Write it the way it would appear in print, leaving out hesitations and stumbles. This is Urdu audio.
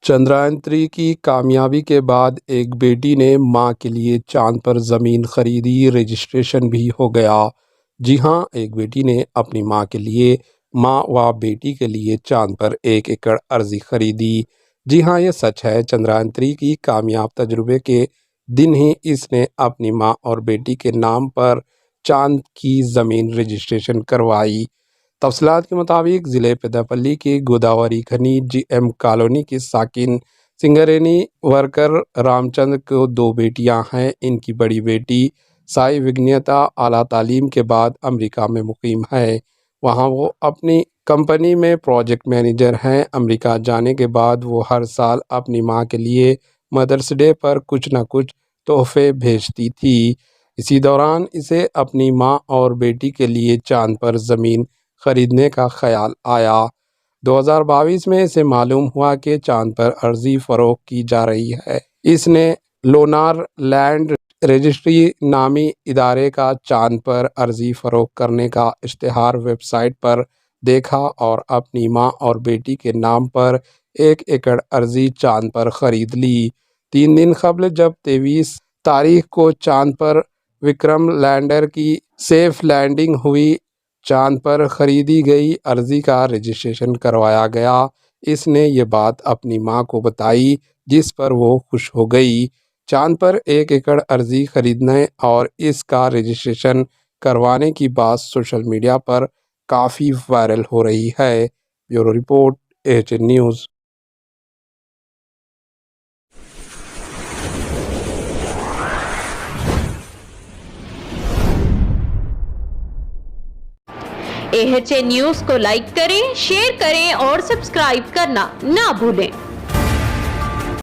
چندرائن-3 کی کامیابی کے بعد ایک بیٹی نے ماں کے لیے چاند پر زمین خریدی، رجسٹریشن بھی ہو گیا۔ جی ہاں، ایک بیٹی نے اپنی ماں کے لیے، ماں و بیٹی کے لیے چاند پر 1 ایکڑ اراضی خریدی۔ جی ہاں، یہ سچ ہے۔ چندرائن-3 کی کامیاب تجربے کے دن ہی اس نے اپنی ماں اور بیٹی کے نام پر چاند کی زمین رجسٹریشن کروائی۔ تفصیلات کے مطابق ضلع پیداپلی کے گوداوری کھنی جی ایم کالونی کے ساکن سنگرینی ورکر رام چندر کو 2 بیٹیاں ہیں۔ ان کی بڑی بیٹی سائی وگنیتا اعلیٰ تعلیم کے بعد امریکہ میں مقیم ہے۔ وہاں وہ اپنی کمپنی میں پروجیکٹ مینیجر ہیں۔ امریکہ جانے کے بعد وہ ہر سال اپنی ماں کے لیے مدرس ڈے پر کچھ نہ کچھ تحفے بھیجتی تھی۔ اسی دوران اسے اپنی ماں اور بیٹی کے لیے چاند پر زمین خریدنے کا خیال آیا۔ 2022 میں اسے معلوم ہوا کہ چاند پر اراضی فروخت کی جا رہی ہے۔ اس نے لونار لینڈ رجسٹری نامی ادارے کا چاند پر اراضی فروخت کرنے کا اشتہار ویب سائٹ پر دیکھا اور اپنی ماں اور بیٹی کے نام پر 1 ایکڑ اراضی چاند پر خرید لی۔ 3 دن قبل جب 23 تاریخ کو چاند پر وکرم لینڈر کی سیف لینڈنگ ہوئی، چاند پر خریدی گئی اراضی کا رجسٹریشن کروایا گیا۔ اس نے یہ بات اپنی ماں کو بتائی، جس پر وہ خوش ہو گئی۔ چاند پر 1 ایکڑ اراضی خریدنے اور اس کا رجسٹریشن کروانے کی بات سوشل میڈیا پر کافی وائرل ہو رہی ہے۔ Bureau report, AHN news. AHN news کو لائک کریں، شیئر کریں اور سبسکرائب کرنا نہ بھولیں۔